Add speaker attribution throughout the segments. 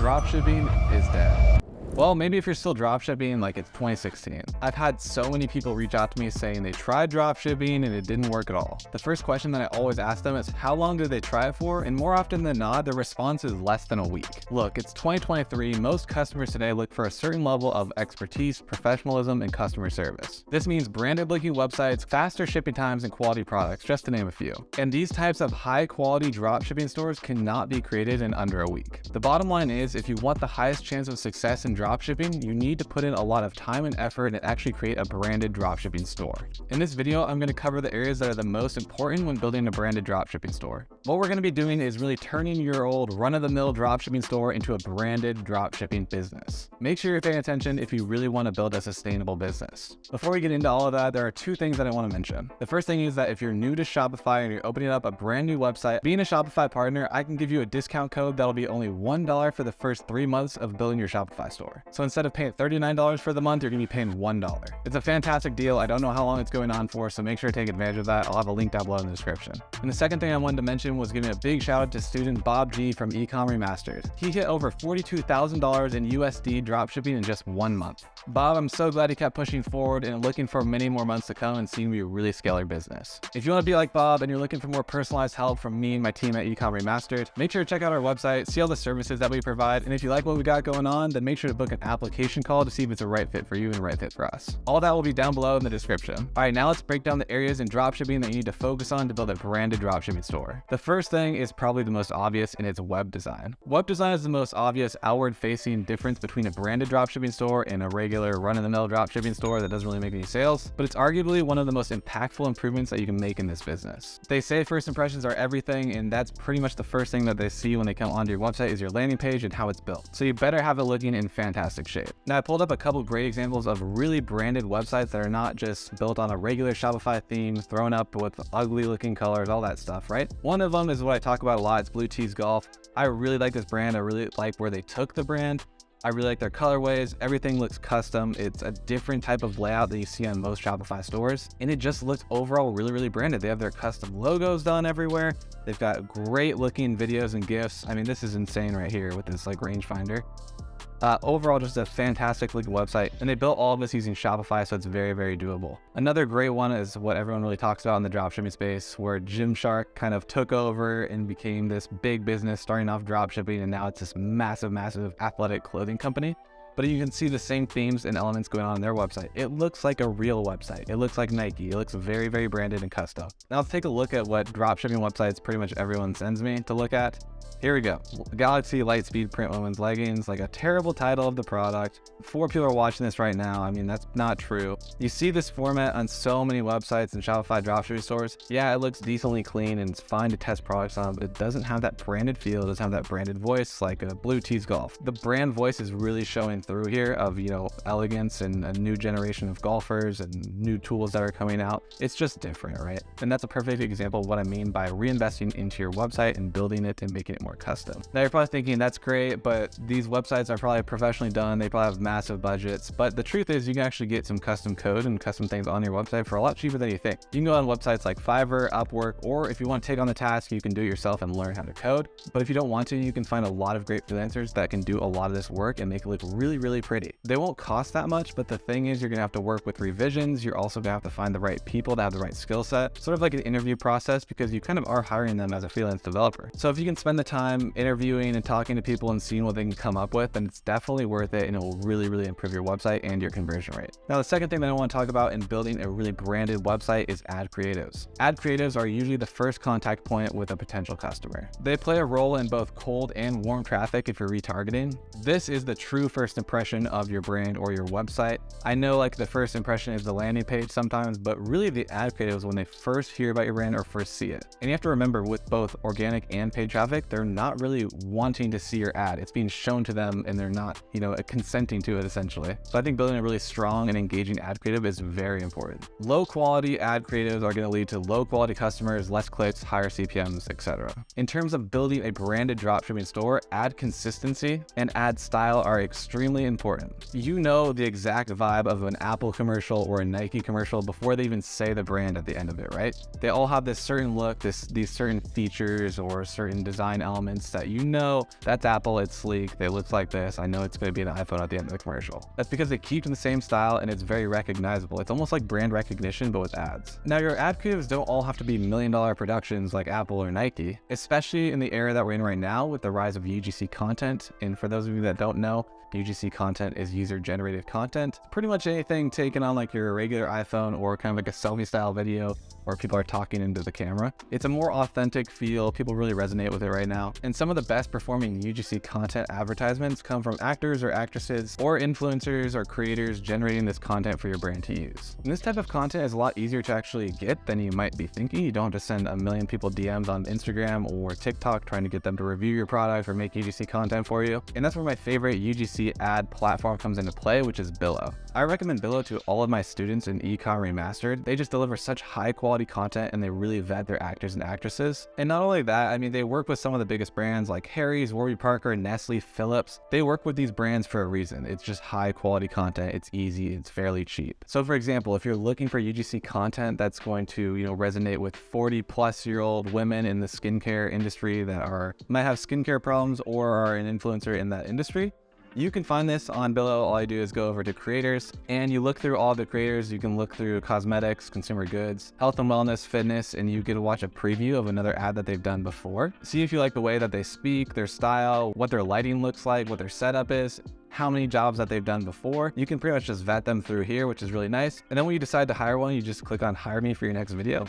Speaker 1: Dropshipping is dead. Well, maybe if you're still dropshipping like it's 2016. I've had so many people reach out to me saying they tried dropshipping and it didn't work at all. The first question that I always ask them is how long did they try it for? And more often than not, the response is less than a week. Look, it's 2023. Most customers today look for a certain level of expertise, professionalism, and customer service. This means branded looking websites, faster shipping times, and quality products, just to name a few. And these types of high quality dropshipping stores cannot be created in under a week. The bottom line is, if you want the highest chance of success in dropshipping, you need to put in a lot of time and effort and actually create a branded dropshipping store. In this video, I'm going to cover the areas that are the most important when building a branded dropshipping store. What we're going to be doing is really turning your old run-of-the-mill dropshipping store into a branded dropshipping business. Make sure you're paying attention if you really want to build a sustainable business. Before we get into all of that, there are two things that I want to mention. The first thing is that if you're new to Shopify and you're opening up a brand new website, being a Shopify partner, I can give you a discount code that'll be only $1 for the first 3 months of building your Shopify store. So instead of paying $39 for the month, you're going to be paying $1. It's a fantastic deal. I don't know how long it's going on for, so make sure to take advantage of that. I'll have a link down below in the description. And the second thing I wanted to mention was giving a big shout out to student Bob G from Ecom Remastered. He hit over $42,000 in USD dropshipping in just 1 month. Bob, I'm so glad he kept pushing forward and looking for many more months to come and seeing you really scale your business. If you want to be like Bob and you're looking for more personalized help from me and my team at Ecom Remastered, make sure to check out our website, see all the services that we provide, and if you like what we got going on, then make sure to book an application call to see if it's a right fit for you and a right fit for us. All that will be down below in the description. All right, now let's break down the areas in dropshipping that you need to focus on to build a branded dropshipping store. The first thing is probably the most obvious, and it's web design. Web design is the most obvious outward-facing difference between a branded dropshipping store and a regular run-of-the-mill dropshipping store that doesn't really make any sales, but it's arguably one of the most impactful improvements that you can make in this business. They say first impressions are everything, and that's pretty much the first thing that they see when they come onto your website is your landing page and how it's built. So you better have it looking in fantastic shape. Now, I pulled up a couple great examples of really branded websites that are not just built on a regular Shopify theme, thrown up with ugly looking colors, all that stuff, right? One of them is what I talk about a lot. It's Blue Tees Golf. I really like this brand. I really like where they took the brand. I really like their colorways. Everything looks custom. It's a different type of layout that you see on most Shopify stores. And it just looks overall really, really branded. They have their custom logos done everywhere. They've got great looking videos and GIFs. I mean, this is insane right here with this like rangefinder. Overall, just a fantastic looking website, and they built all of this using Shopify, so it's very, very doable. Another great one is what everyone really talks about in the dropshipping space, where Gymshark kind of took over and became this big business, starting off dropshipping, and now it's this massive, massive athletic clothing company. But you can see the same themes and elements going on their website. It looks like a real website. It looks like Nike. It looks very, very branded and custom. Now let's take a look at what dropshipping websites pretty much everyone sends me to look at. Here we go. Galaxy Lightspeed Print Women's Leggings, like a terrible title of the product. 4 people are watching this right now. I mean, that's not true. You see this format on so many websites and Shopify dropshipping stores. Yeah, it looks decently clean and it's fine to test products on, but it doesn't have that branded feel. It doesn't have that branded voice like a Blue Tees Golf. The brand voice is really showing through here of, you know, elegance and a new generation of golfers and new tools that are coming out. It's just different, right? And that's a perfect example of what I mean by reinvesting into your website and building it and making it more custom. Now you're probably thinking that's great, but these websites are probably professionally done. They probably have massive budgets, but the truth is you can actually get some custom code and custom things on your website for a lot cheaper than you think. You can go on websites like Fiverr, Upwork, or if you want to take on the task, you can do it yourself and learn how to code. But if you don't want to, you can find a lot of great freelancers that can do a lot of this work and make it look really, really pretty. They won't cost that much, but the thing is you're gonna have to work with revisions. You're also gonna have to find the right people that have the right skill set, sort of like an interview process, because you kind of are hiring them as a freelance developer. So if you can spend the time interviewing and talking to people and seeing what they can come up with, then it's definitely worth it, and it will really, really improve your website and your conversion rate. Now, the second thing that I want to talk about in building a really branded website is ad creatives. Ad creatives are usually the first contact point with a potential customer. They play a role in both cold and warm traffic if you're retargeting. This is the true first impression of your brand or your website. I know like the first impression is the landing page sometimes, but really the ad creatives when they first hear about your brand or first see it. And you have to remember, with both organic and paid traffic, they're not really wanting to see your ad. It's being shown to them and they're not, you know, consenting to it essentially. So I think building a really strong and engaging ad creative is very important. Low quality ad creatives are going to lead to low quality customers, less clicks, higher CPMs, etc. In terms of building a branded dropshipping store, ad consistency and ad style are extremely important. You know the exact vibe of an Apple commercial or a Nike commercial before they even say the brand at the end of it, right? They all have this certain look, these certain features or certain design elements elements that you know that's Apple, it's sleek, they look like this, I know it's going to be an iPhone at the end of the commercial. That's because they keep in the same style and it's very recognizable. It's almost like brand recognition, but with ads. Now, your ad creatives don't all have to be million-dollar productions like Apple or Nike, especially in the era that we're in right now with the rise of UGC content. And for those of you that don't know, UGC content is user-generated content. Pretty much anything taken on like your regular iPhone or kind of like a selfie style video where people are talking into the camera. It's a more authentic feel. People really resonate with it right now. And some of the best performing UGC content advertisements come from actors or actresses or influencers or creators generating this content for your brand to use. And this type of content is a lot easier to actually get than you might be thinking. You don't have to send a million people DMs on Instagram or TikTok trying to get them to review your product or make UGC content for you. And that's where my favorite UGC ad platform comes into play, which is Billo. I recommend Billo to all of my students in Ecom Remastered. They just deliver such high quality content and they really vet their actors and actresses. And not only that, I mean, they work with some of the biggest brands like Harry's, Warby Parker, Nestle, Philips. They work with these brands for a reason. It's just high quality content. It's easy. It's fairly cheap. So for example, if you're looking for UGC content that's going to, resonate with 40-plus-year-old women in the skincare industry that might have skincare problems or are an influencer in that industry, you can find this on Billo. All I do is go over to creators and you look through all the creators. You can look through cosmetics, consumer goods, health and wellness, fitness, and you get to watch a preview of another ad that they've done before. See if you like the way that they speak, their style, what their lighting looks like, what their setup is, how many jobs that they've done before. You can pretty much just vet them through here, which is really nice. And then when you decide to hire one, you just click on hire me for your next video.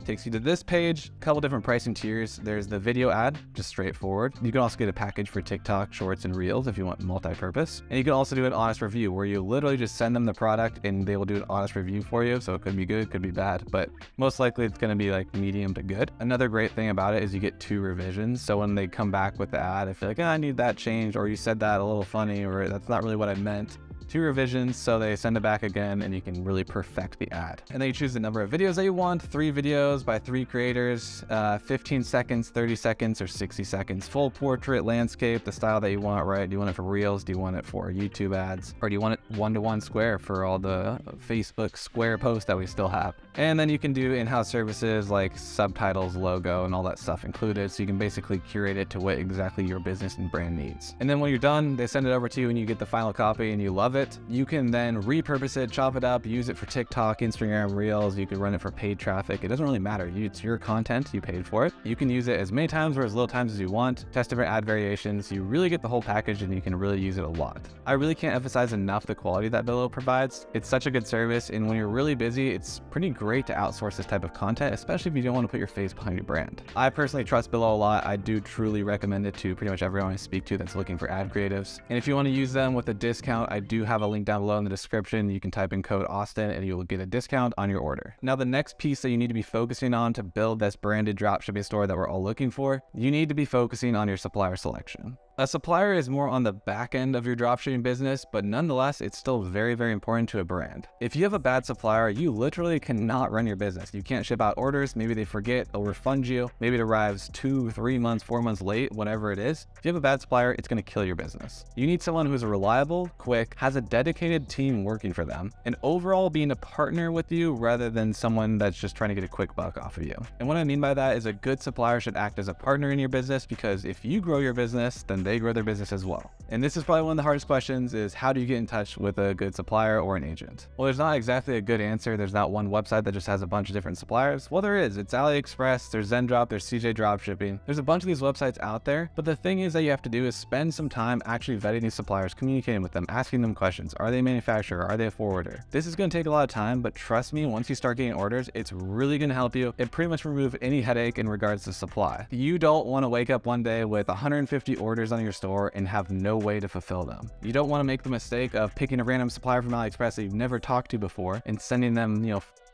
Speaker 1: Takes you to this page, a couple different pricing tiers. There's the video ad, just straightforward. You can also get a package for TikTok, Shorts, and Reels if you want multi-purpose. And you can also do an honest review where you literally just send them the product and they will do an honest review for you. So it could be good, could be bad, but most likely it's going to be like medium to good. Another great thing about it is you get 2 revisions. So when they come back with the ad, if you're like, I need that changed, or you said that a little funny, or that's not really what I meant, 2 revisions, so they send it back again and you can really perfect the ad. And then you choose the number of videos that you want, 3 videos by 3 creators, 15 seconds, 30 seconds, or 60 seconds. Full portrait, landscape, the style that you want, right? Do you want it for Reels? Do you want it for YouTube ads? Or do you want it one-to-one square for all the Facebook square posts that we still have? And then you can do in-house services like subtitles, logo, and all that stuff included. So you can basically curate it to what exactly your business and brand needs. And then when you're done, they send it over to you and you get the final copy and you love it. You can then repurpose it, chop it up, use it for TikTok, Instagram, Reels. You can run it for paid traffic. It doesn't really matter. It's your content. You paid for it. You can use it as many times or as little times as you want. Test different ad variations. You really get the whole package and you can really use it a lot. I really can't emphasize enough the quality that Billo provides. It's such a good service, and when you're really busy, it's pretty great to outsource this type of content, especially if you don't want to put your face behind your brand. I personally trust Billo a lot. I do truly recommend it to pretty much everyone I speak to that's looking for ad creatives. And if you want to use them with a discount, I do have a link down below in the description. You can type in code Austin and you'll get a discount on your order. Now, the next piece that you need to be focusing on to build this branded dropshipping store that we're all looking for, you need to be focusing on your supplier selection. A supplier is more on the back end of your dropshipping business, but nonetheless, it's still very, very important to a brand. If you have a bad supplier, you literally cannot run your business. You can't ship out orders. Maybe they forget, they'll refund you. Maybe it arrives 2, 3 months, 4 months late, whatever it is. If you have a bad supplier, it's going to kill your business. You need someone who's reliable, quick, has a dedicated team working for them, and overall being a partner with you rather than someone that's just trying to get a quick buck off of you. And what I mean by that is a good supplier should act as a partner in your business, because if you grow your business, then they grow their business as well. And this is probably one of the hardest questions, is how do you get in touch with a good supplier or an agent? Well, there's not exactly a good answer. There's not one website that just has a bunch of different suppliers. Well, there is. It's AliExpress, there's Zendrop, there's CJ Dropshipping. There's a bunch of these websites out there, but the thing is that you have to do is spend some time actually vetting these suppliers, communicating with them, asking them questions. Are they a manufacturer? Are they a forwarder? This is going to take a lot of time, but trust me, once you start getting orders, it's really going to help you. It pretty much remove any headache in regards to supply. You don't want to wake up one day with 150 orders on your store and have no way to fulfill them. You don't want to make the mistake of picking a random supplier from AliExpress that you've never talked to before and sending them,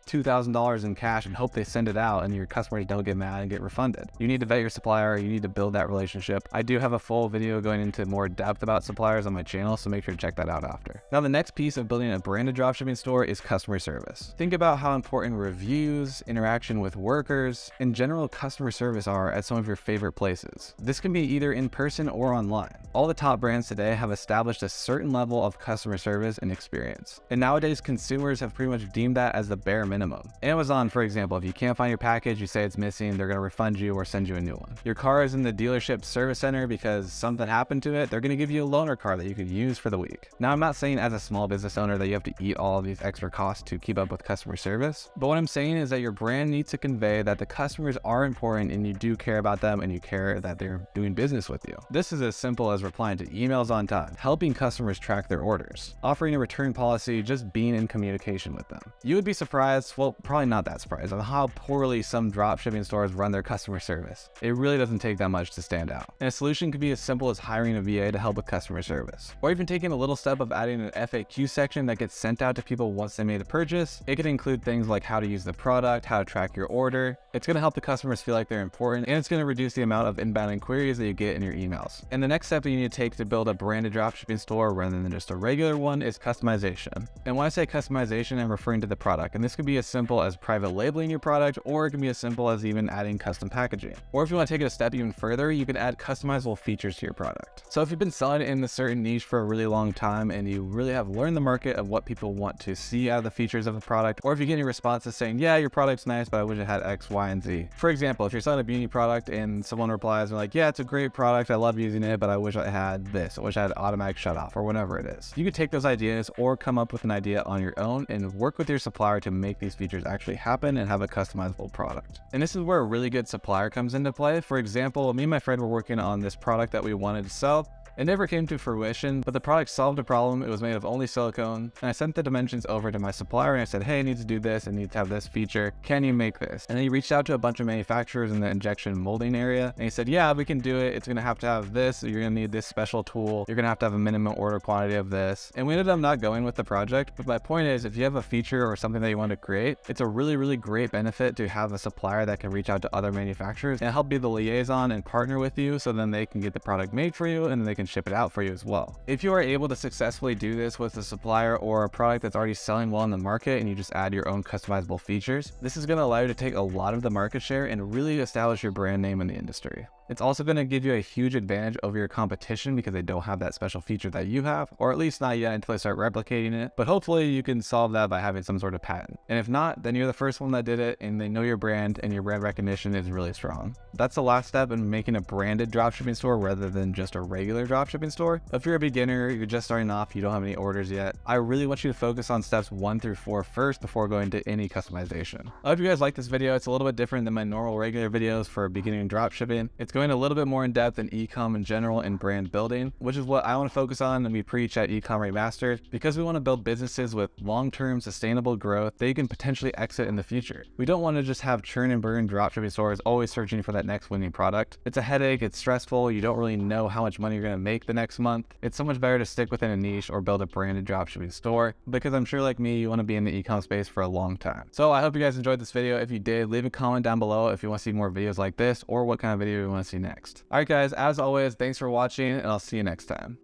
Speaker 1: $2,000 in cash and hope they send it out and your customers don't get mad and get refunded. You need to vet your supplier. You need to build that relationship. I do have a full video going into more depth about suppliers on my channel, so make sure to check that out after. Now, the next piece of building a branded dropshipping store is customer service. Think about how important reviews, interaction with workers, and general customer service are at some of your favorite places. This can be either in person or online. All the top brands today have established a certain level of customer service and experience. And nowadays, consumers have pretty much deemed that as the bare minimum minimum. Amazon, for example, if you can't find your package, you say it's missing, they're going to refund you or send you a new one. Your car is in the dealership service center because something happened to it, they're going to give you a loaner car that you could use for the week. Now, I'm not saying as a small business owner that you have to eat all of these extra costs to keep up with customer service, but what I'm saying is that your brand needs to convey that the customers are important and you do care about them and you care that they're doing business with you. This is as simple as replying to emails on time, helping customers track their orders, offering a return policy, just being in communication with them. You would be surprised, well, probably not that surprised, on how poorly some dropshipping stores run their customer service. It really doesn't take that much to stand out. And a solution could be as simple as hiring a VA to help with customer service, or even taking a little step of adding an FAQ section that gets sent out to people once they made a purchase. It could include things like how to use the product, how to track your order. It's going to help the customers feel like they're important, and it's going to reduce the amount of inbound inquiries that you get in your emails. And the next step that you need to take to build a branded dropshipping store rather than just a regular one is customization. And when I say customization, I'm referring to the product, and this could be as simple as private labeling your product, or it can be as simple as even adding custom packaging. Or if you want to take it a step even further, you can add customizable features to your product. So if you've been selling in a certain niche for a really long time and you really have learned the market of what people want to see out of the features of the product, or if you get any responses saying, yeah, your product's nice, but I wish it had X, Y, and Z. For example, if you're selling a beauty product and someone replies and like, yeah, it's a great product, I love using it, but I wish I had this, I wish I had automatic shut off, or whatever it is. You could take those ideas or come up with an idea on your own and work with your supplier to make these features actually happen and have a customizable product. And this is where a really good supplier comes into play. For example, me and my friend were working on this product that we wanted to sell. It never came to fruition, but the product solved a problem. It was made of only silicone, and I sent the dimensions over to my supplier and I said, hey, I need to do this, I need to have this feature, can you make this? And then he reached out to a bunch of manufacturers in the injection molding area, and he said, yeah, we can do it. It's gonna have this, you're gonna need this special tool, you're gonna have to have a minimum order quantity of this. And we ended up not going with the project, but my point is, if you have a feature or something that you want to create, it's a really, really great benefit to have a supplier that can reach out to other manufacturers and help be the liaison and partner with you, so then they can get the product made for you and then they can ship it out for you as well. If you are able to successfully do this with a supplier or a product that's already selling well in the market and you just add your own customizable features, this is going to allow you to take a lot of the market share and really establish your brand name in the industry. It's also going to give you a huge advantage over your competition because they don't have that special feature that you have, or at least not yet until they start replicating it. But hopefully you can solve that by having some sort of patent. And if not, then you're the first one that did it and they know your brand and your brand recognition is really strong. That's the last step in making a branded dropshipping store rather than just a regular dropshipping store. If you're a beginner, you're just starting off, you don't have any orders yet, I really want you to focus on steps 1 through 4 first before going to any customization. I hope you guys like this video. It's a little bit different than my normal regular videos for beginning dropshipping. It's going a little bit more in depth in e-com in general and brand building, which is what I want to focus on and we preach at Ecom Remastered, because we want to build businesses with long-term sustainable growth that you can potentially exit in the future. We don't want to just have churn and burn dropshipping stores always searching for that next winning product. It's a headache, it's stressful, you don't really know how much money you're going to make the next month. It's so much better to stick within a niche or build a branded dropshipping store, because I'm sure like me, you want to be in the e-com space for a long time. So I hope you guys enjoyed this video. If you did, leave a comment down below if you want to see more videos like this or what kind of video you want to see next. All right guys, as always, thanks for watching and I'll see you next time.